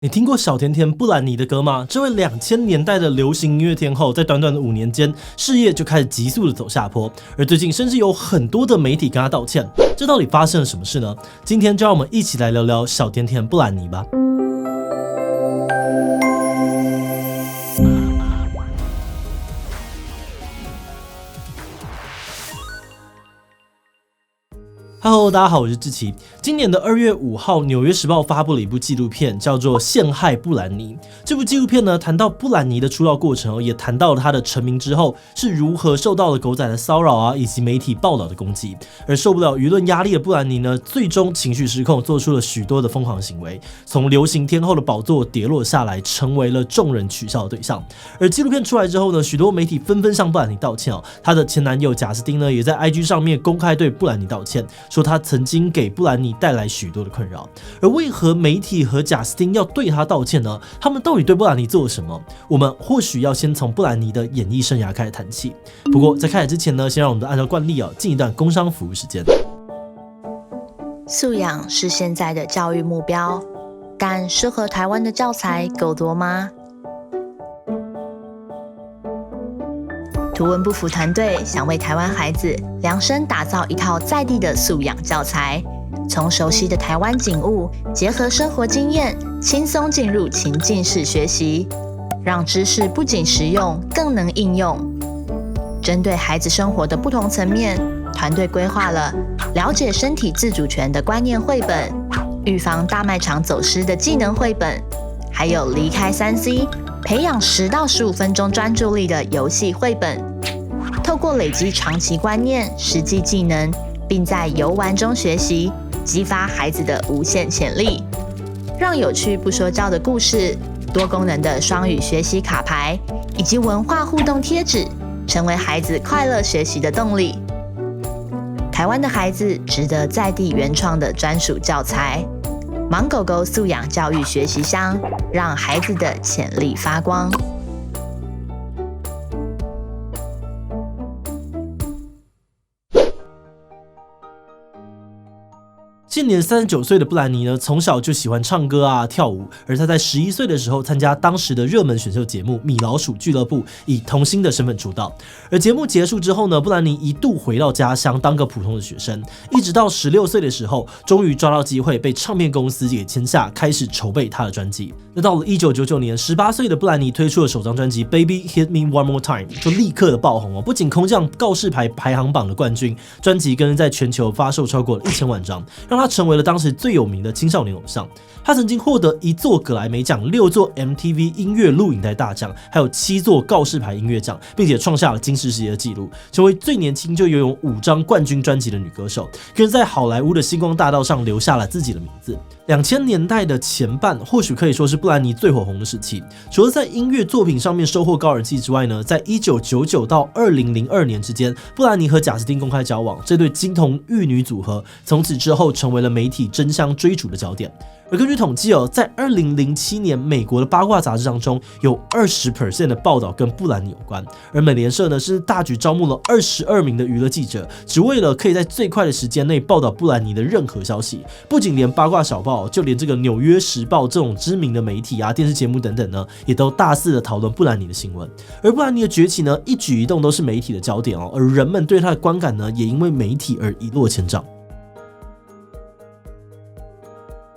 你听过小甜甜布兰妮的歌吗？这位2000年代的流行音乐天后，在短短的5年间，事业就开始急速的走下坡，而最近甚至有很多的媒体跟她道歉，这到底发生了什么事呢？今天就让我们一起来聊聊小甜甜布兰妮吧。Hello， 大家好，我是志祺。今年的2月5号，《纽约时报》发布了一部纪录片，叫做《陷害布兰妮》。这部纪录片呢，谈到布兰妮的出道过程，也谈到了她的成名之后是如何受到了狗仔的骚扰啊，以及媒体报道的攻击。而受不了舆论压力的布兰妮呢，最终情绪失控，做出了许多的疯狂行为，从流行天后的宝座跌落下来，成为了众人取笑的对象。而纪录片出来之后呢，许多媒体纷纷向布兰妮道歉哦。她的前男友贾斯汀呢，也在 IG 上面公开对布兰妮道歉，说他曾经给布兰妮带来许多的困扰。而为何媒体和贾斯汀要对他道歉呢？他们到底对布兰妮做了什么？我们或许要先从布兰妮的演艺生涯开始谈起。不过在开始之前呢，先让我们按照惯例进一段工商服务时间。素养是现在的教育目标，但适合台湾的教材够多吗？图文不符团队想为台湾孩子量身打造一套在地的素养教材，从熟悉的台湾景物结合生活经验，轻松进入情境式学习，让知识不仅实用，更能应用。针对孩子生活的不同层面，团队规划了了解身体自主权的观念绘本，预防大卖场走失的技能绘本，还有离开3C培养10到15分钟专注力的游戏绘本。透过累积长期观念、实际技能，并在游玩中学习，激发孩子的无限潜力。让有趣不说教的故事、多功能的双语学习卡牌以及文化互动贴纸，成为孩子快乐学习的动力。台湾的孩子值得在地原创的专属教材。盲狗狗素养教育学习箱，让孩子的潜力发光。现年39岁的布兰妮呢，从小就喜欢唱歌啊、跳舞，而她在11岁的时候参加当时的热门选秀节目《米老鼠俱乐部》，以童星的身份出道。而节目结束之后呢，布兰妮一度回到家乡当个普通的学生，一直到16岁的时候，终于抓到机会被唱片公司给签下，开始筹备她的专辑。那到了1999年，18岁的布兰妮推出了首张专辑《Baby Hit Me One More Time》，就立刻的爆红哦，不仅空降告示牌排行榜的冠军，专辑更是在全球发售超过了1000万张，让她成为了当时最有名的青少年偶像。他曾经获得1座葛莱美奖、6座 MTV 音乐录影带大奖，还有7座告示牌音乐奖，并且创下了金氏世界纪录，成为最年轻就拥有5张冠军专辑的女歌手，更在好莱坞的星光大道上留下了自己的名字。2000年代的前半或许可以说是布兰妮最火红的时期。除了在音乐作品上面收获高人气之外呢，在1999到2002年之间，布兰妮和贾斯汀公开交往，这对金童玉女组合从此之后成为了媒体争相追逐的焦点。而根据统计在2007年美国的八卦杂志当中，有20% 的报道跟布兰妮有关。而美联社呢是大举招募了22名的娱乐记者，只为了可以在最快的时间内报道布兰妮的任何消息。不仅连八卦小报，就连这个《纽约时报》这种知名的媒体啊、电视节目等等呢，也都大肆的讨论布兰妮的新闻。而布兰妮的崛起呢，一举一动都是媒体的焦点而人们对她的观感呢，也因为媒体而一落千丈。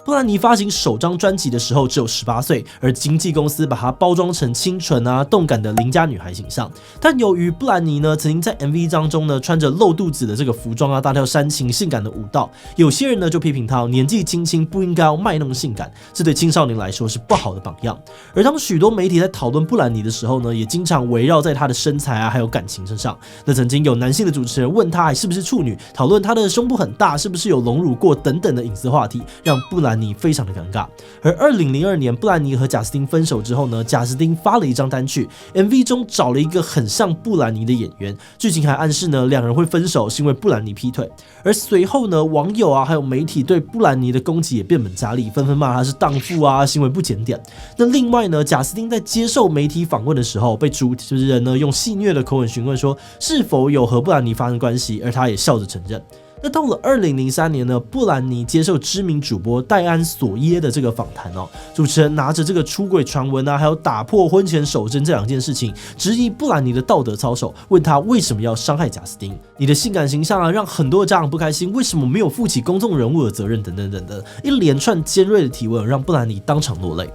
布兰妮发行首张专辑的时候只有18岁，而经纪公司把她包装成清纯啊、动感的邻家女孩形象。但由于布兰妮呢曾经在 MV 当中呢穿着露肚子的这个服装啊，大跳煽情性感的舞蹈，有些人呢就批评她年纪轻轻不应该要卖弄性感，这对青少年来说是不好的榜样。而当许多媒体在讨论布兰妮的时候呢，也经常围绕在她的身材啊还有感情身上。那曾经有男性的主持人问她还是不是处女，讨论她的胸部很大，是不是有隆乳过等等的隐私话题，让布兰妮非常的尴尬。而2002年布兰妮和贾斯汀分手之后呢，贾斯汀发了一张单曲 ，MV 中找了一个很像布兰妮的演员，剧情还暗示呢两人会分手是因为布兰妮劈腿。而随后呢，网友啊还有媒体对布兰妮的攻击也变本加厉，纷纷骂她是荡妇啊，行为不检点。那另外呢，贾斯汀在接受媒体访问的时候，被主持人呢用戏谑的口吻询问说是否有和布兰妮发生关系，而他也笑着承认。那到了2003年呢，布兰妮接受知名主播戴安·索耶的这个访谈哦，主持人拿着这个出轨传闻啊，还有打破婚前守贞这2件事情，质疑布兰妮的道德操守，问他为什么要伤害贾斯汀，你的性感形象啊，让很多家长不开心，为什么没有负起公众人物的责任等等等等，一连串尖锐的提问让布兰妮当场落泪。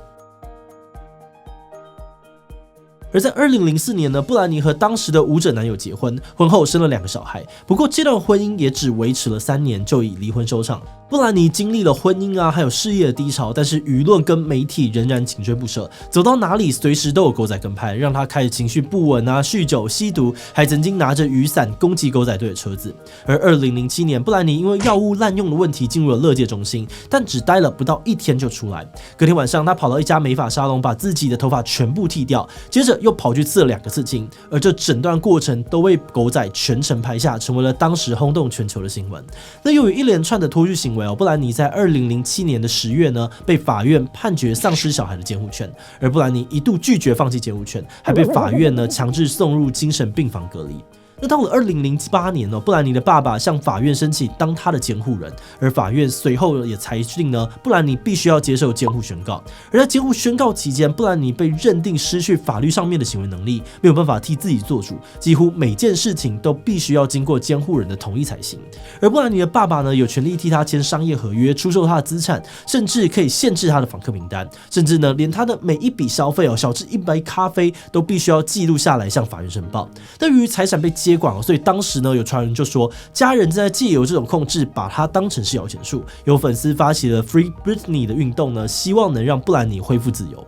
而在2004年呢，布兰妮和当时的舞者男友结婚，婚后生了2个小孩，不过这段婚姻也只维持了3年就以离婚收场。布兰妮经历了婚姻啊，还有事业的低潮，但是舆论跟媒体仍然紧追不舍，走到哪里随时都有狗仔跟拍，让她开始情绪不稳啊，酗酒、吸毒，还曾经拿着雨伞攻击狗仔队的车子。而2007年，布兰妮因为药物滥用的问题进入了勒戒中心，但只待了不到1天就出来。隔天晚上，她跑到一家美发沙龙，把自己的头发全部剃掉，接着又跑去刺了2个刺青，而这整段过程都被狗仔全程拍下，成为了当时轰动全球的新闻。那由于一连串的脱序行为，布兰妮在2007年的10月呢，被法院判决丧失小孩的监护权，而布兰妮一度拒绝放弃监护权，还被法院呢强制送入精神病房隔离。那到了2008年呢，布兰妮的爸爸向法院申请当他的监护人，而法院随后也裁定呢，布兰妮必须要接受监护宣告。而在监护宣告期间，布兰妮被认定失去法律上面的行为能力，没有办法替自己做主，几乎每件事情都必须要经过监护人的同意才行。而布兰妮的爸爸呢，有权利替他签商业合约，出售他的资产，甚至可以限制他的访客名单，甚至呢，连他的每一笔消费小至1杯咖啡都必须要记录下来向法院申报。对于财产被接管，所以当时呢，有传闻就说家人正在借由这种控制，把它当成是摇钱树。有粉丝发起了 Free Britney 的运动呢，希望能让布兰妮恢复自由。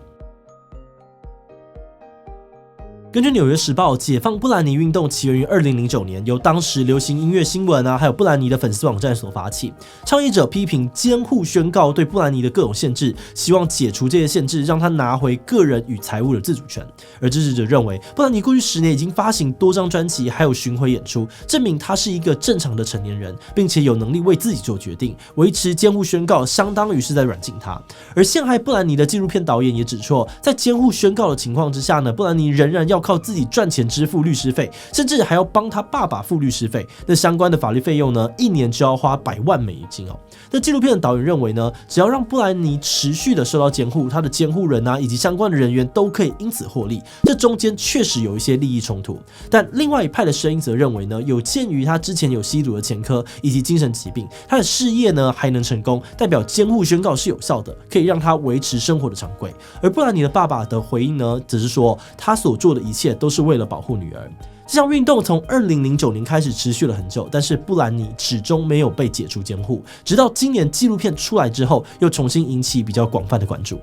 根据《纽约时报》，解放布兰妮运动起源于2009年，由当时流行音乐新闻还有布兰妮的粉丝网站所发起。倡议者批评监护宣告对布兰妮的各种限制，希望解除这些限制，让她拿回个人与财务的自主权。而支持者认为，布兰妮过去10年已经发行多张专辑，还有巡回演出，证明她是一个正常的成年人，并且有能力为自己做决定。维持监护宣告，相当于是在软禁她。而陷害布兰妮的纪录片导演也指出，在监护宣告的情况之下呢，布兰妮仍然要靠自己赚钱支付律师费，甚至还要帮他爸爸付律师费。那相关的法律费用呢，1年就要花100万美金哦。那纪录片的导演认为呢，只要让布兰妮持续的受到监护，他的监护人以及相关的人员都可以因此获利。这中间确实有一些利益冲突，但另外一派的声音则认为呢，有鉴于他之前有吸毒的前科以及精神疾病，他的事业呢还能成功，代表监护宣告是有效的，可以让他维持生活的常轨。而布兰妮的爸爸的回应呢，只是说他所做的一切都是为了保护女儿。这项运动从2009年开始持续了很久，但是布兰妮始终没有被解除监护，直到今年纪录片出来之后，又重新引起比较广泛的关注。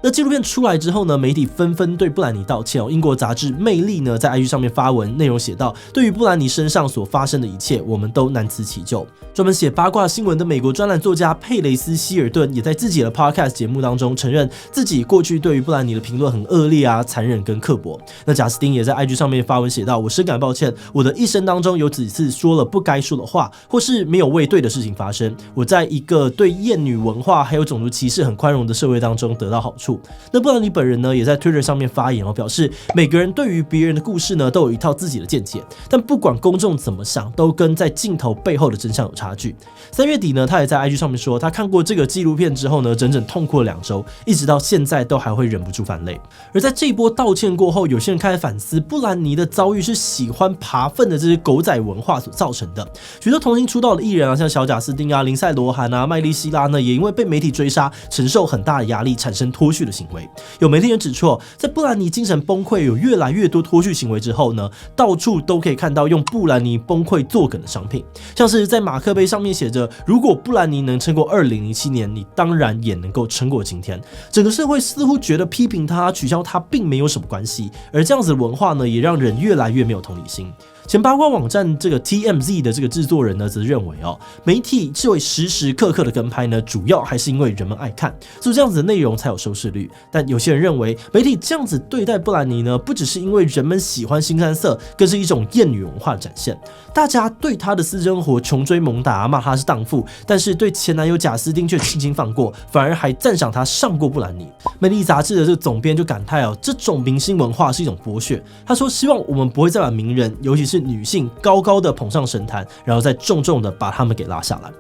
那纪录片出来之后呢，媒体纷纷对布兰妮道歉。英国杂志《魅力》呢在 IG 上面发文，内容写道：对于布兰妮身上所发生的一切，我们都难辞其咎。专门写八卦新闻的美国专栏作家佩雷斯·希尔顿也在自己的 podcast 节目当中承认自己过去对于布兰妮的评论很恶劣残忍跟刻薄。那贾斯汀也在 IG 上面发文写道：我深感抱歉，我的一生当中有几次说了不该说的话，或是没有为对的事情发生。我在一个对厌女文化还有种族歧视很宽容的社会当中得到好处。那布兰妮本人呢，也在 Twitter 上面发言表示每个人对于别人的故事呢，都有一套自己的见解，但不管公众怎么想，都跟在镜头背后的真相有差距。3月底呢，他也在 IG 上面说，他看过这个纪录片之后呢，整整痛哭了2周，一直到现在都还会忍不住泛泪。而在这一波道歉过后，有些人开始反思，布兰妮的遭遇是喜欢扒粪的这些狗仔文化所造成的。许多童星出道的艺人像小贾斯汀林赛罗韩麦莉希拉呢，也因为被媒体追杀，承受很大的压力，产生脱序的行为。有媒体人指出，在布兰妮精神崩溃，有越来越多脱序行为之后呢，到处都可以看到用布兰妮崩溃作梗的商品，像是在马克杯上面写着如果布兰妮能撑过2007年，你当然也能够撑过今天。整个社会似乎觉得批评他、取笑他并没有什么关系，而这样子的文化呢，也让人越来越没有同理心。前八卦网站这个 TMZ 的这个制作人呢，则认为媒体之所以时时刻刻的跟拍呢，主要还是因为人们爱看，所以这样子的内容才有收视率。但有些人认为，媒体这样子对待布兰妮呢，不只是因为人们喜欢腥膻色，更是一种厌女文化的展现。大家对她的私生活穷追猛打，骂她是荡妇，但是对前男友贾斯汀却轻轻放过，反而还赞赏她上过布兰妮。魅力杂志的这个总编就感叹这种明星文化是一种剥削。他说，希望我们不会再把名人，尤其是是女性高高的捧上神坛，然后再重重的把她们给拉下来。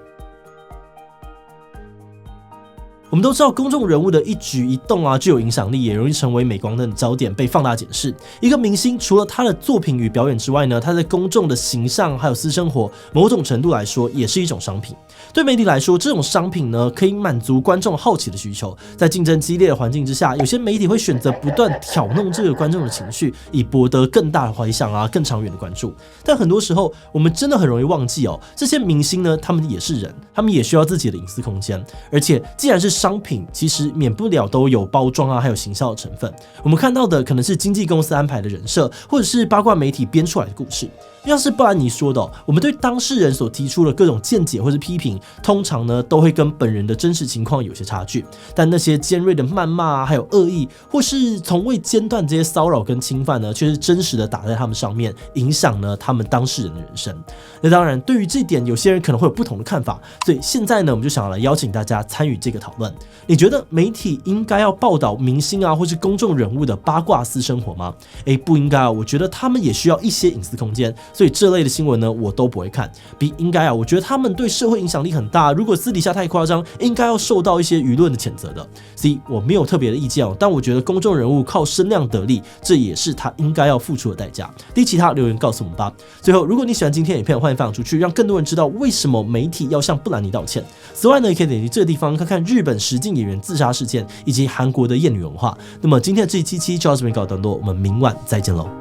我们都知道，公众人物的一举一动啊，具有影响力，也容易成为镁光灯的焦点，被放大检视。一个明星除了他的作品与表演之外呢，他在公众的形象还有私生活，某种程度来说也是一种商品。对媒体来说，这种商品呢，可以满足观众好奇的需求。在竞争激烈的环境之下，有些媒体会选择不断挑弄这个观众的情绪，以博得更大的回响啊，更长远的关注。但很多时候，我们真的很容易忘记哦，这些明星呢，他们也是人，他们也需要自己的隐私空间。而且，既然是商品，其实免不了都有包装啊，还有行销的成分。我们看到的可能是经纪公司安排的人设，或者是八卦媒体编出来的故事。像是布兰妮说的我们对当事人所提出的各种见解或是批评，通常呢都会跟本人的真实情况有些差距。但那些尖锐的谩骂啊，还有恶意，或是从未间断这些骚扰跟侵犯呢，却是真实的打在他们上面，影响呢他们当事人的人生。那当然，对于这一点，有些人可能会有不同的看法。所以现在呢，我们就想要来邀请大家参与这个讨论。你觉得媒体应该要报道明星啊，或是公众人物的八卦私生活吗？不应该啊，我觉得他们也需要一些隐私空间。所以这类的新闻呢，我都不会看。应该啊，我觉得他们对社会影响力很大，如果私底下太夸张，应该要受到一些舆论的谴责的。所以我没有特别的意见哦，但我觉得公众人物靠声量得利，这也是他应该要付出的代价。其他留言告诉我们吧。最后，如果你喜欢今天的影片，欢迎分享出去，让更多人知道为什么媒体要向布兰妮道歉。此外呢，也可以点击这个地方看看日本实境演员自杀事件，以及韩国的厌女文化。那么今天的这一期就到这边告一段落，我们明晚再见喽。